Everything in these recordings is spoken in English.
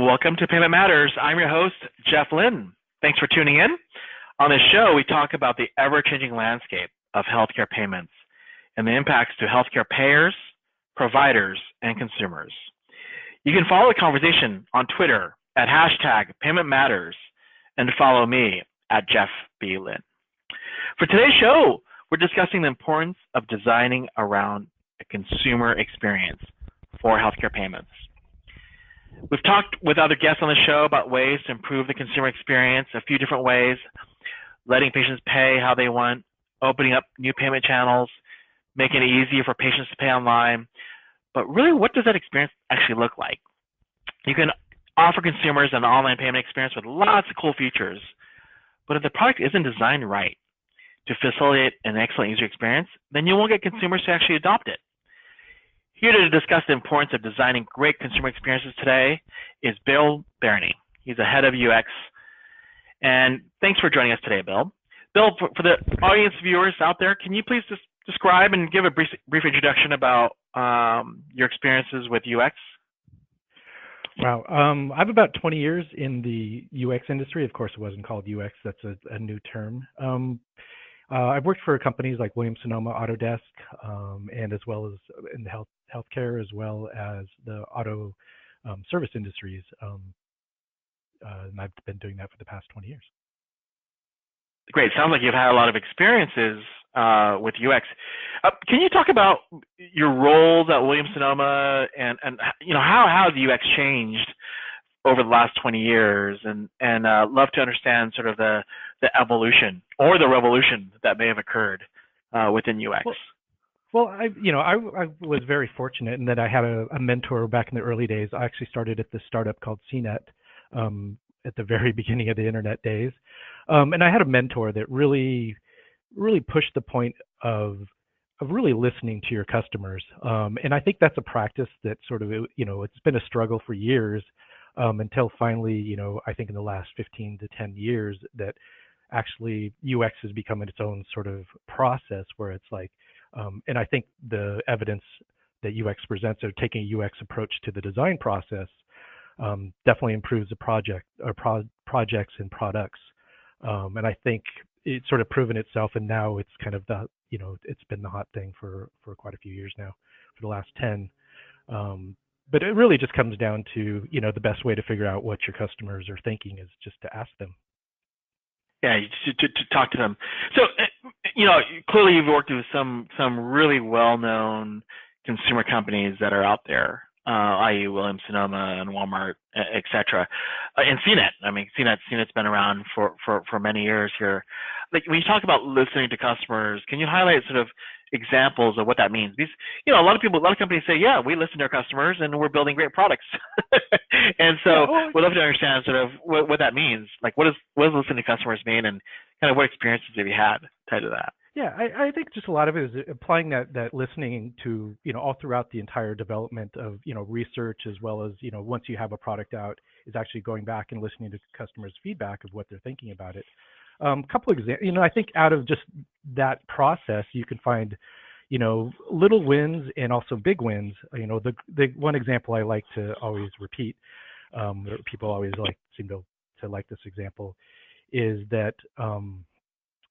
Welcome to Payment Matters. I'm your host, Jeff Lin. Thanks for tuning in. On this show, we talk about the ever-changing landscape of healthcare payments and the impacts to healthcare payers, providers, and consumers. You can follow the conversation on Twitter at #PaymentMatters and follow me at Jeff B. Lin. For today's show, we're discussing the importance of designing around a consumer experience for healthcare payments. We've talked with other guests on the show about ways to improve the consumer experience, a few different ways, letting patients pay how they want, opening up new payment channels, making it easier for patients to pay online. But really, what does that experience actually look like? You can offer consumers an online payment experience with lots of cool features, but if the product isn't designed right to facilitate an excellent user experience, then you won't get consumers to actually adopt it. Here to discuss the importance of designing great consumer experiences today is Bill Barany. He's the head of UX. And thanks for joining us today, Bill. Bill, for the audience viewers out there, can you please just describe and give a brief introduction about your experiences with UX? Wow. I have about 20 years in the UX industry. Of course, it wasn't called UX. That's a new term. I've worked for companies like Williams-Sonoma, Autodesk, and as well as in the healthcare, as well as the auto service industries. And I've been doing that for the past 20 years. Great. Sounds like you've had a lot of experiences with UX. Can you talk about your roles at Williams-Sonoma and how the UX changed over the last 20 years, and love to understand sort of the evolution or the revolution that may have occurred within UX. Well, I was very fortunate in that I had a mentor back in the early days. I actually started at this startup called CNET at the very beginning of the internet days, and I had a mentor that really pushed the point of really listening to your customers, and I think that's a practice that sort of it's been a struggle for years. Until finally, I think in the last 15 to 10 years that actually UX has become its own sort of process where it's like, and I think the evidence that UX presents of taking a UX approach to the design process definitely improves the projects and products. And I think it's sort of proven itself, and now it's kind of it's been the hot thing for quite a few years now, for the last 10. But it really just comes down to, the best way to figure out what your customers are thinking is just to ask them. Yeah, to talk to them. So, clearly you've worked with some really well-known consumer companies that are out there, i.e. Williams-Sonoma and Walmart, et cetera. And CNET. I mean, CNET's been around for many years here. Like, when you talk about listening to customers, can you highlight sort of examples of what that means? Because, a lot of companies say, yeah, we listen to our customers and we're building great products. And so we'd love to understand sort of what that means. Like, what does listening to customers mean, and kind of what experiences have you had tied to that? Yeah, I think just a lot of it is applying that listening to, all throughout the entire development of, research, as well as, once you have a product out, is actually going back and listening to customers' feedback of what they're thinking about it. Couple of examples, I think out of just that process, you can find, little wins and also big wins. The one example I like to always repeat, people always seem to like this example, is that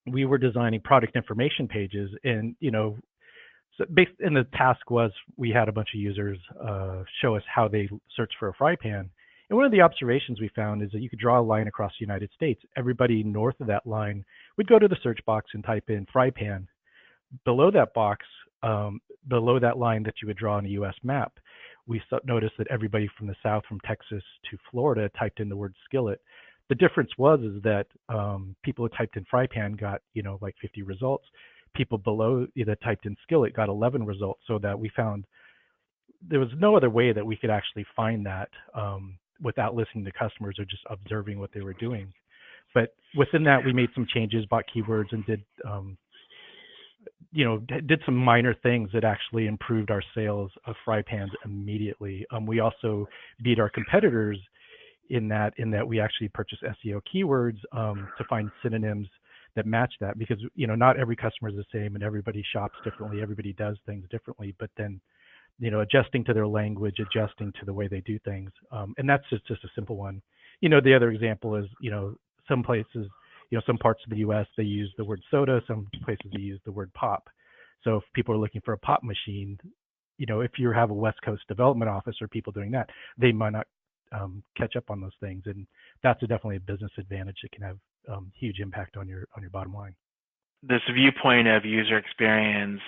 we were designing product information pages, and and the task was we had a bunch of users show us how they search for a fry pan. And one of the observations we found is that you could draw a line across the United States. Everybody north of that line would go to the search box and type in fry pan. Below that box, below that line that you would draw on a U.S. map, we noticed that everybody from the south, from Texas to Florida, typed in the word skillet. The difference is that people who typed in fry pan got, 50 results. People below that typed in skillet got 11 results, so that we found there was no other way that we could actually find that without listening to customers or just observing what they were doing. But within that, we made some changes, bought keywords, and did some minor things that actually improved our sales of fry pans immediately. We also beat our competitors in that we actually purchased SEO keywords to find synonyms that match that, because not every customer is the same and everybody shops differently, everybody does things differently. But then adjusting to their language, adjusting to the way they do things. And that's just a simple one. The other example is, some places, some parts of the U.S., they use the word soda. Some places they use the word pop. So if people are looking for a pop machine, if you have a West Coast development office or people doing that, they might not catch up on those things. And that's definitely a business advantage that can have huge impact on your bottom line. This viewpoint of user experience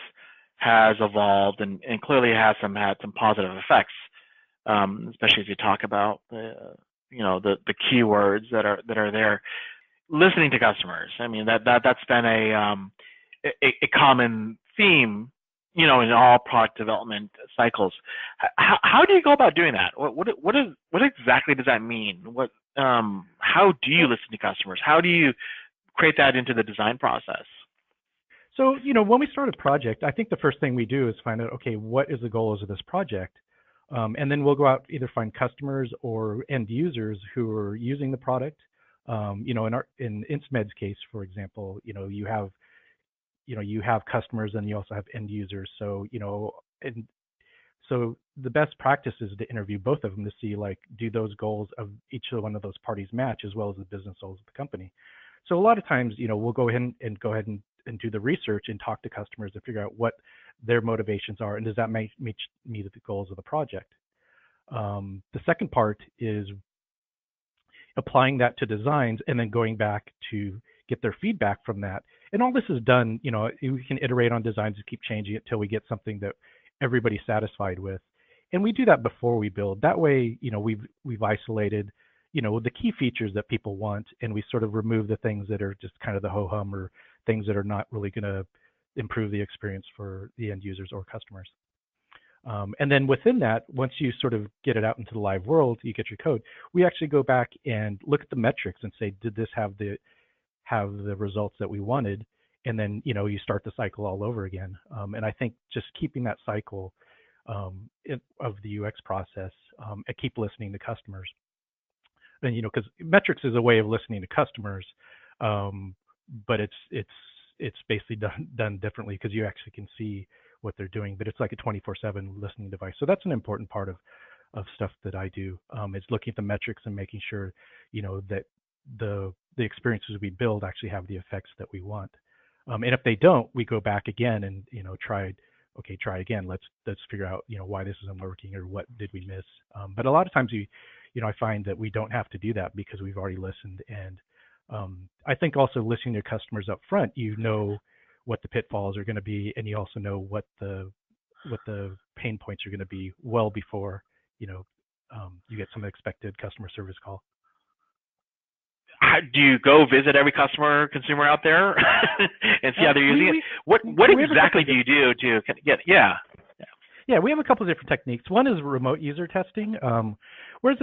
has evolved and clearly has had some positive effects, especially as you talk about the keywords that are there. Listening to customers. I mean, that's been a common theme, in all product development cycles. How do you go about doing that? What exactly does that mean? How do you listen to customers? How do you create that into the design process? So, when we start a project, I think the first thing we do is find out, okay, what is the goals of this project? And then we'll go out, either find customers or end users who are using the product. In Insmed's case, for example, you have customers and you also have end users. So, so the best practice is to interview both of them to see, like, do those goals of each one of those parties match, as well as the business goals of the company. So a lot of times, we'll go ahead and do the research and talk to customers to figure out what their motivations are and does that meet the goals of the project. The second part is applying that to designs and then going back to get their feedback from that. And all this is done, we can iterate on designs and keep changing it till we get something that everybody's satisfied with. And we do that before we build. That way, we've isolated, the key features that people want, and we sort of remove the things that are just kind of the ho-hum or things that are not really going to improve the experience for the end users or customers. And then within that, once you sort of get it out into the live world, you get your code, we actually go back and look at the metrics and say, did this have the results that we wanted? And then, you start the cycle all over again. And I think just keeping that cycle of the UX process and keep listening to customers. And, because metrics is a way of listening to customers, but it's basically done differently because you actually can see what they're doing, but it's like a 24/7 listening device. So that's an important part of stuff that I do, is looking at the metrics and making sure, that the experiences we build actually have the effects that we want. And if they don't, we go back again and, try again. Let's figure out, why this isn't working or what did we miss. But a lot of times I find that we don't have to do that because we've already listened. And I think also listening to customers up front, what the pitfalls are going to be, and you also know what the pain points are going to be well before you get some expected customer service call. Do you go visit every consumer out there and see how they're using it? What exactly do you do to get? Yeah, we have a couple of different techniques. One is remote user testing, whereas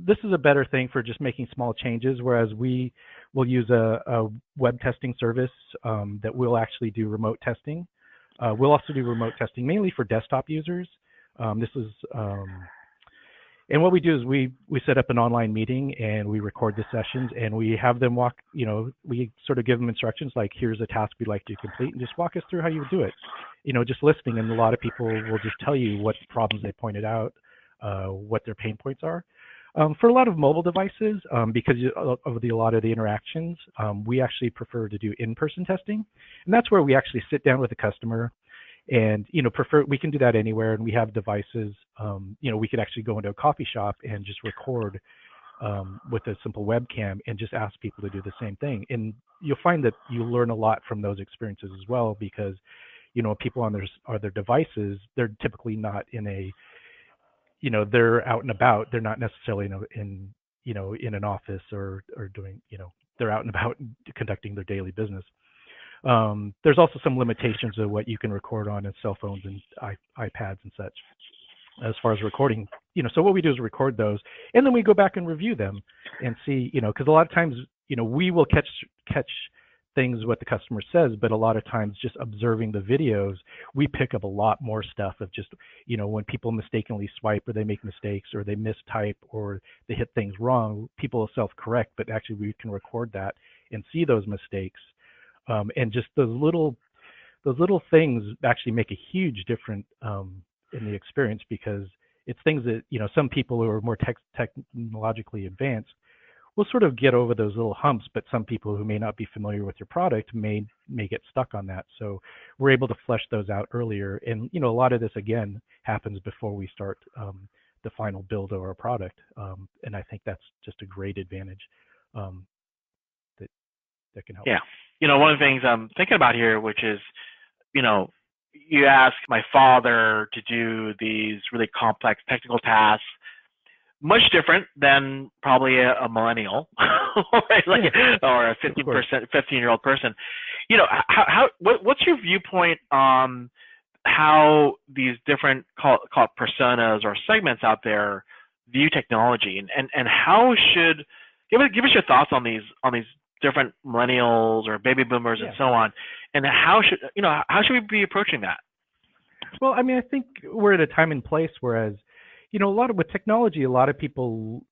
this is a better thing for just making small changes. Whereas we will use a web testing service that will actually do remote testing. We'll also do remote testing mainly for desktop users. And what we do is we set up an online meeting and we record the sessions and we have them walk. We sort of give them instructions like, here's a task we'd like you to complete, and just walk us through how you would do it. Just listening, and a lot of people will just tell you what problems they pointed out, what their pain points are. For a lot of mobile devices, because of a lot of the interactions, we actually prefer to do in-person testing, and that's where we actually sit down with the customer, and we can do that anywhere, and we have devices. We could actually go into a coffee shop and just record with a simple webcam and just ask people to do the same thing, and you'll find that you learn a lot from those experiences as well, because people on their devices, they're typically not in a, they're out and about. They're not necessarily in an office or doing, they're out and about conducting their daily business. There's also some limitations of what you can record on cell phones and iPads and such as far as recording. So what we do is record those, and then we go back and review them and see, because a lot of times, we will catch things what the customer says, but a lot of times just observing the videos, we pick up a lot more stuff of just, when people mistakenly swipe or they make mistakes or they mistype or they hit things wrong, people will self-correct, but actually we can record that and see those mistakes. And just those little things actually make a huge difference in the experience, because it's things that, some people who are more technologically advanced will sort of get over those little humps, but some people who may not be familiar with your product may get stuck on that. So we're able to flesh those out earlier. And, a lot of this, again, happens before we start the final build of our product. And I think that's just a great advantage that can help. Yeah. One of the things I'm thinking about here, which is, you ask my father to do these really complex technical tasks, much different than probably a millennial, right? Or a 15-year-old person. What's your viewpoint on how these different call it personas or segments out there view technology, and how should give us your thoughts on these different millennials or baby boomers and so on, and how should we be approaching that? Well, I mean, I think we're at a time and place, whereas, with technology, a lot of people,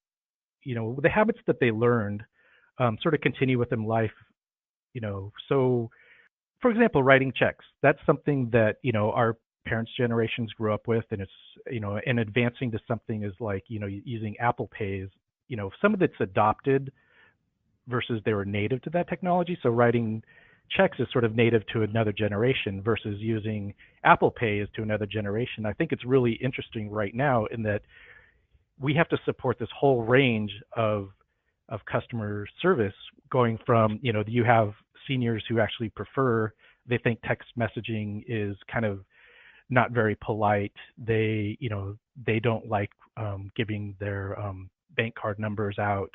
the habits that they learned sort of continue with them life, So, for example, writing checks, that's something that, our parents' generations grew up with, and it's, and advancing to something is like, using Apple Pay is, some of it's adopted versus they were native to that technology. So writing checks is sort of native to another generation versus using Apple Pay is to another generation. I think it's really interesting right now in that we have to support this whole range of customer service, going from, you have seniors who actually they think text messaging is kind of not very polite. They don't like giving their bank card numbers out.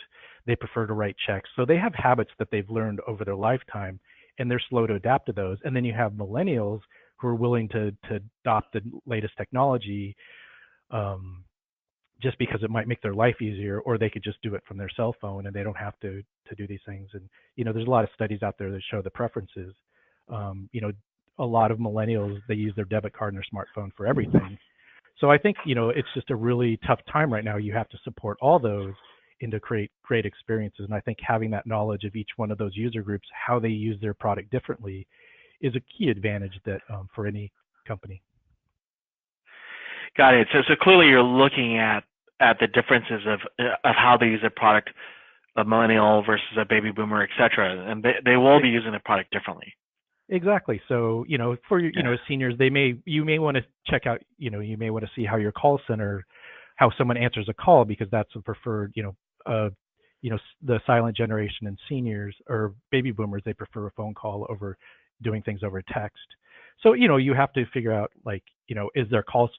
They prefer to write checks. So they have habits that they've learned over their lifetime, and they're slow to adapt to those. And then you have millennials who are willing to adopt the latest technology just because it might make their life easier, or they could just do it from their cell phone and they don't have to do these things. And, there's a lot of studies out there that show the preferences. A lot of millennials, they use their debit card and their smartphone for everything. So I think, it's just a really tough time right now. You have to support all those and to create great experiences. And I think having that knowledge of each one of those user groups, how they use their product differently, is a key advantage that for any company. Got it. So clearly you're looking at the differences of how they use a product, a millennial versus a baby boomer, et cetera, and they will be using the product differently. Exactly. So, for seniors, you may want to check out, you may want to see how your call center, how someone answers a call, because that's a preferred, the silent generation and seniors or baby boomers, they prefer a phone call over doing things over text. So, you have to figure out, like, is their call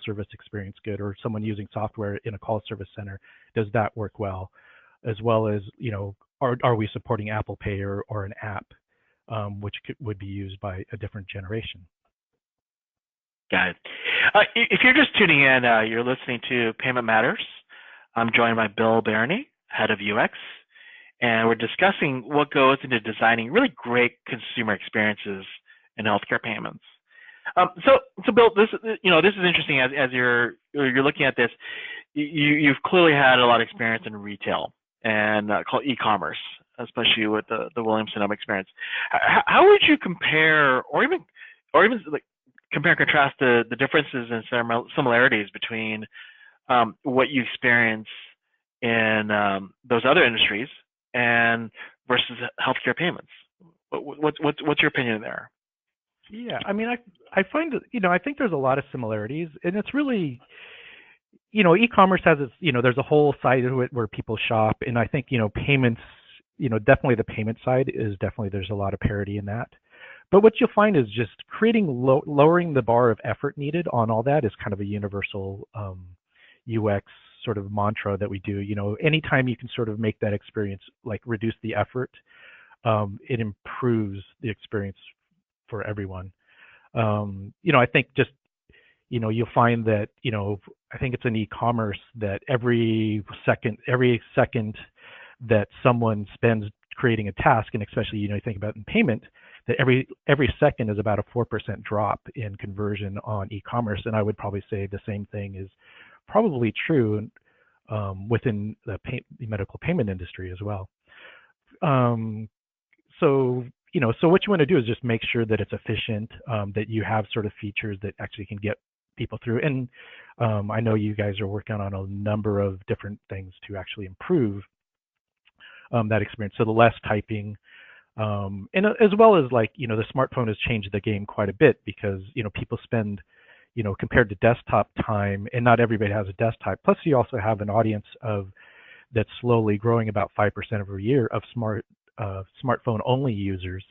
service experience good, or someone using software in a call service center, does that work well? As well as, are we supporting Apple Pay or an app, which would be used by a different generation? Got it. If you're just tuning in, you're listening to Payment Matters. I'm joined by Bill Barany, head of UX, and we're discussing what goes into designing really great consumer experiences in healthcare payments. So Bill, this is interesting as you're looking at this. You've clearly had a lot of experience in retail and called e-commerce, especially with the Williams-Sonoma experience. How would you compare, or even like compare and contrast the differences and similarities between what you experience in those other industries and versus healthcare payments? What's your opinion there? Yeah, I mean, I find, I think there's a lot of similarities, and it's really, e-commerce has its, there's a whole side of it where people shop, and I think, payments, definitely the payment side is definitely, there's a lot of parity in that. But what you'll find is just creating, lowering the bar of effort needed on all that is kind of a universal UX sort of mantra that we do. Anytime you can sort of make that experience, like reduce the effort, it improves the experience for everyone. I think just, you'll find that, I think it's in e-commerce that every second that someone spends creating a task, and especially, you think about in payment, that every second is about a 4% drop in conversion on e-commerce. And I would probably say the same thing is probably true within the medical payment industry as well. So what you want to do is just make sure that it's efficient, that you have sort of features that actually can get people through. And I know you guys are working on a number of different things to actually improve that experience. So the less typing, and as well as like, the smartphone has changed the game quite a bit because, people spend, compared to desktop time, and not everybody has a desktop. Plus you also have an audience of that's slowly growing about 5% every year of smartphone only users.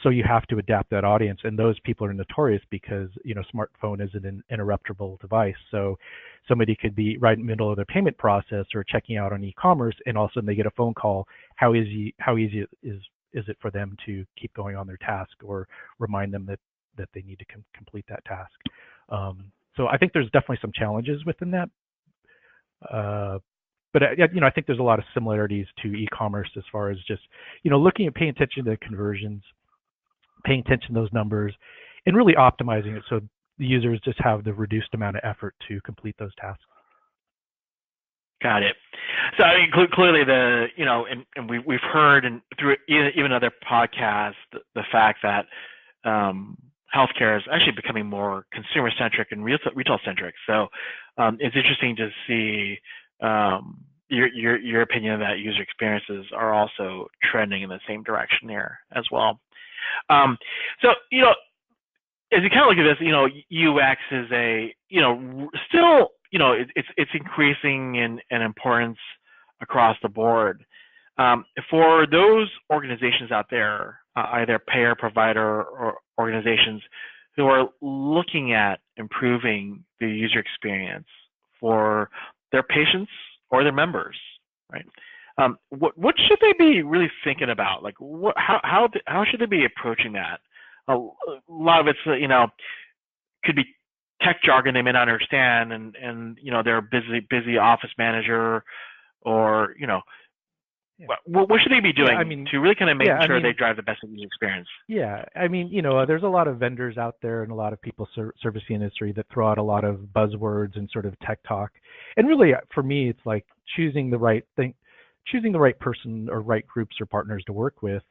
So you have to adapt that audience, and those people are notorious because smartphone is an interruptible device. So somebody could be right in the middle of their payment process or checking out on e-commerce, and all of a sudden they get a phone call. How easy is it for them to keep going on their task, or remind them that they need to complete that task? So I think there's definitely some challenges within that. But I think there's a lot of similarities to e-commerce as far as just looking at paying attention to conversions, paying attention to those numbers, and really optimizing it so the users just have the reduced amount of effort to complete those tasks. Got it. So I mean, clearly and we've heard and through even other podcasts the fact that healthcare is actually becoming more consumer centric and retail centric. So it's interesting to see your opinion that user experiences are also trending in the same direction here as well. So as you kind of look at this, UX is still it's increasing in importance across the board. For those organizations out there, either payer, provider, or organizations who are looking at improving the user experience for their patients or their members, right? What should they be really thinking about? Like, how should they be approaching that? A lot of it's could be tech jargon they may not understand, and they're a busy office manager, or what should they be doing to really kind of make sure they drive the best user experience? Yeah, there's a lot of vendors out there and a lot of people service the industry that throw out a lot of buzzwords and sort of tech talk. And really, for me, it's like choosing the right thing, choosing the right person or right groups or partners to work with,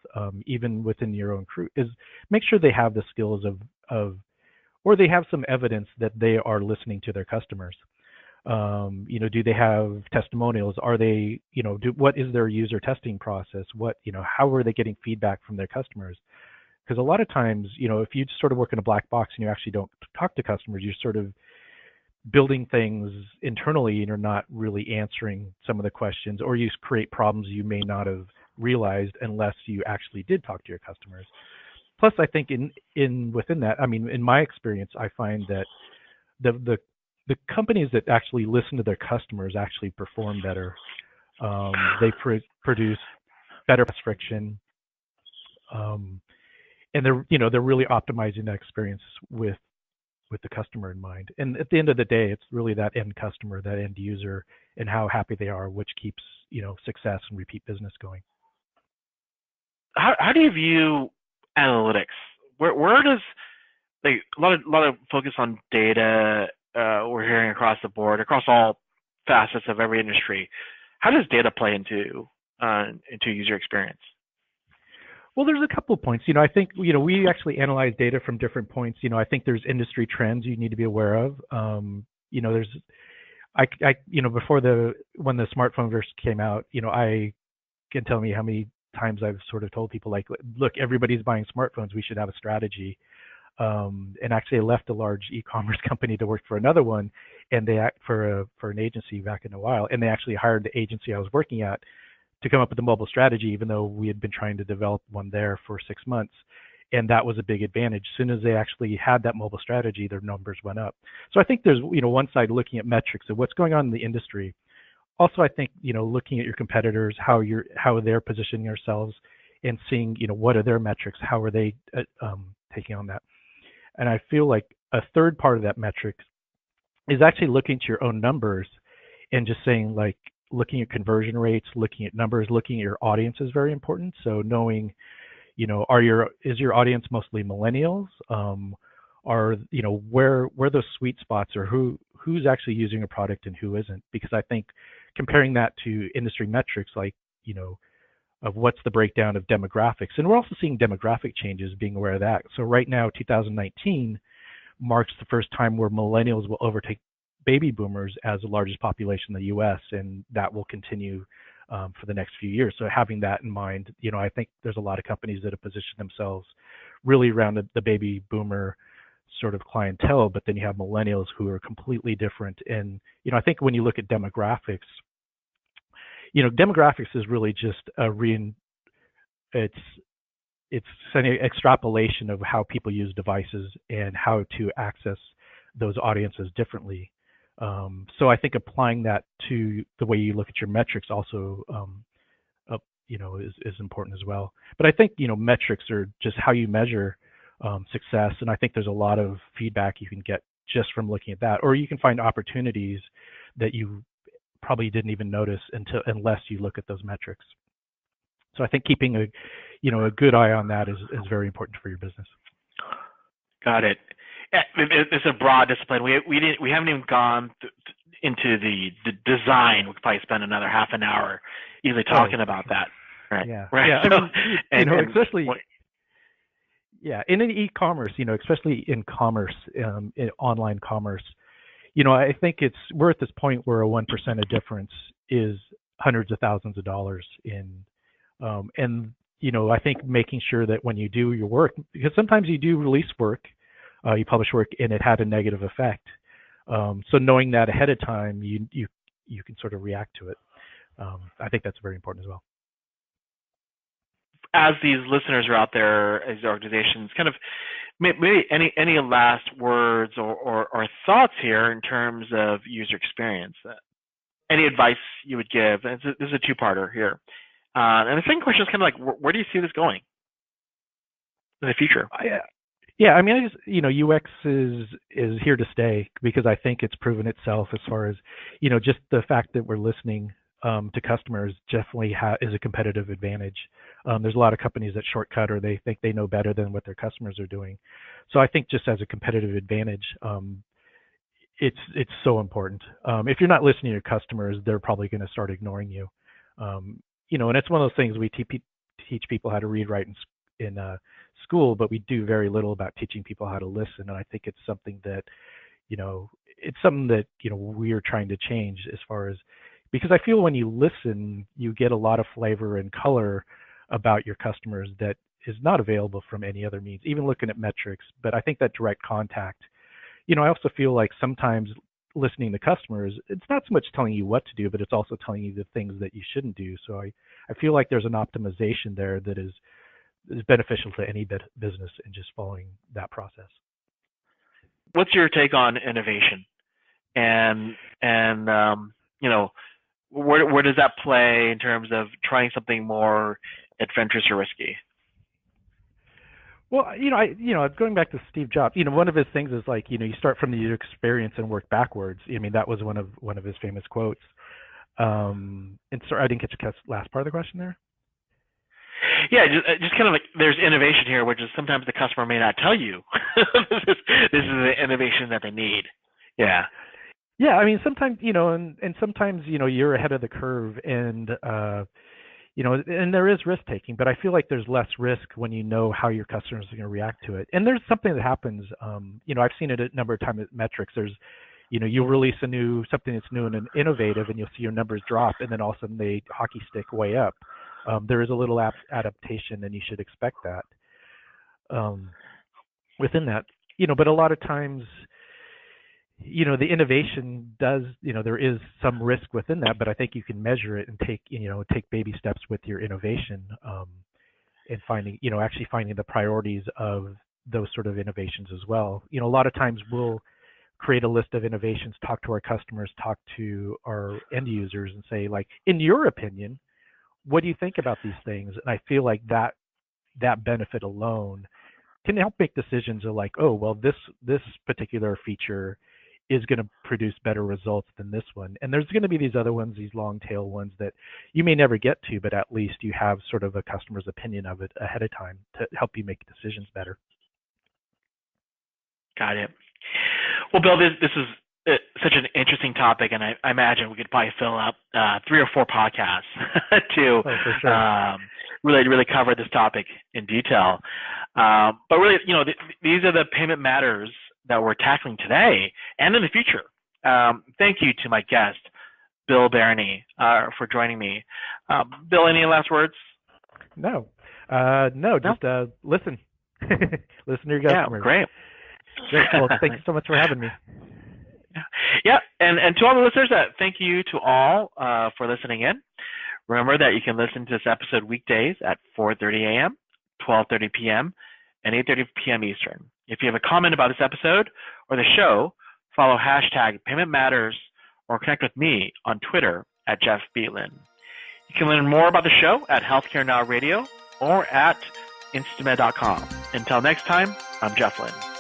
even within your own crew, is make sure they have the skills of or they have some evidence that they are listening to their customers. Do they have testimonials? Are they, what is their user testing process? How are they getting feedback from their customers? Because a lot of times, if you sort of work in a black box and you actually don't talk to customers, you're sort of building things internally and you're not really answering some of the questions, or you create problems you may not have realized unless you actually did talk to your customers. Plus, I think within that, in my experience, I find that the companies that actually listen to their customers actually perform better. They produce better friction, and they're really optimizing that experience with the customer in mind. And at the end of the day, it's really that end customer, that end user, and how happy they are, which keeps success and repeat business going. How do you view analytics? Where does a lot of focus on data? We're hearing across the board, across all facets of every industry. How does data play into user experience? Well, there's a couple of points. I think we actually analyze data from different points. I think there's industry trends you need to be aware of. There's before when the smartphone first came out, I can tell me how many times I've sort of told people, like, look, everybody's buying smartphones, we should have a strategy. And actually I left a large e-commerce company to work for another one, and they for an agency back in a while, and they actually hired the agency I was working at to come up with a mobile strategy, even though we had been trying to develop one there for 6 months. And that was a big advantage. As soon as they actually had that mobile strategy, their numbers went up. So I think there's one side looking at metrics of what's going on in the industry. Also, I think looking at your competitors, how they're positioning themselves, and seeing what are their metrics, how are they taking on that. And I feel like a third part of that metric is actually looking to your own numbers and just saying, like, looking at conversion rates, looking at numbers, looking at your audience is very important. So knowing, is your audience mostly millennials? Are where those sweet spots, or who's actually using a product and who isn't? Because I think comparing that to industry metrics, like of what's the breakdown of demographics, and we're also seeing demographic changes, being aware of that. So right now, 2019, marks the first time where millennials will overtake baby boomers as the largest population in the U.S., and that will continue for the next few years. So having that in mind, I think there's a lot of companies that have positioned themselves really around the baby boomer sort of clientele, but then you have millennials who are completely different. And, I think when you look at demographics, demographics is really just it's an extrapolation of how people use devices and how to access those audiences differently. So I think applying that to the way you look at your metrics also, is important as well. But I think, metrics are just how you measure success. And I think there's a lot of feedback you can get just from looking at that, or you can find opportunities that you probably didn't even notice unless you look at those metrics. So I think keeping a good eye on that is very important for your business. Got it. It's a broad discipline. We haven't even gone into the design. We could probably spend another half an hour easily talking about that. Right. Yeah. Right. Yeah. Especially. Yeah, in an e-commerce, especially in commerce, in online commerce, I think we're at this point where a 1% of difference is hundreds of thousands of dollars in, and I think making sure that when you do your work, because sometimes you do release work, you publish work, and it had a negative effect. So knowing that ahead of time, you can sort of react to it. I think that's very important as well. As these listeners are out there, as organizations, kind of maybe any last words or thoughts here in terms of user experience? Any advice you would give? And this is a two-parter here. And the second question is kind of like, where do you see this going in the future? Yeah, I mean, UX is here to stay because I think it's proven itself as far as, just the fact that we're listening to customers definitely is a competitive advantage. There's a lot of companies that shortcut or they think they know better than what their customers are doing. So I think just as a competitive advantage, it's so important. If you're not listening to your customers, they're probably going to start ignoring you. And it's one of those things we teach people how to read, write in school, but we do very little about teaching people how to listen. And I think it's something that, we're trying to change as far as, because I feel when you listen, you get a lot of flavor and color about your customers that is not available from any other means, even looking at metrics. But I think that direct contact, I also feel like sometimes listening to customers, it's not so much telling you what to do, but it's also telling you the things that you shouldn't do. So I feel like there's an optimization there that is beneficial to any business and just following that process. What's your take on innovation? And where does that play in terms of trying something more adventurous or risky? Well, going back to Steve Jobs, one of his things is like, you start from the user experience and work backwards. I mean, that was one of his famous quotes. And sorry, I didn't catch the last part of the question there. Yeah, just kind of like there's innovation here, which is sometimes the customer may not tell you this is the innovation that they need. Yeah. Yeah, I mean, sometimes, and sometimes, you're ahead of the curve and, and there is risk taking, but I feel like there's less risk when you know how your customers are going to react to it. And there's something that happens, I've seen it a number of times at metrics. There's, you'll release something that's new and innovative and you'll see your numbers drop and then all of a sudden they hockey stick way up. There is a little adaptation and you should expect that within that, but a lot of times, the innovation does, there is some risk within that, but I think you can measure it and take baby steps with your innovation and actually finding the priorities of those sort of innovations as well. A lot of times we'll create a list of innovations, talk to our customers, talk to our end users and say, like, in your opinion, what do you think about these things? And I feel like that benefit alone can help make decisions of like, oh, well, this particular feature is going to produce better results than this one. And there's going to be these other ones, these long tail ones that you may never get to, but at least you have sort of a customer's opinion of it ahead of time to help you make decisions better. Got it. Well, Bill, this is such an interesting topic, and I imagine we could probably fill up 3 or 4 podcasts to really cover this topic in detail. But really, these are the Payment Matters that we're tackling today and in the future. Thank you to my guest, Bill Barany, for joining me. Bill, any last words? No, just listen. Listen to your customers. Yeah, great. Well, thank you so much for having me. Yeah, and to all the listeners, thank you to all for listening in. Remember that you can listen to this episode weekdays at 4:30 a.m., 12:30 p.m., and 8:30 p.m. Eastern. If you have a comment about this episode or the show, follow hashtag Payment Matters or connect with me on Twitter at Jeff Lin. You can learn more about the show at Healthcare Now Radio or at instamed.com. Until next time, I'm Jeff Lin.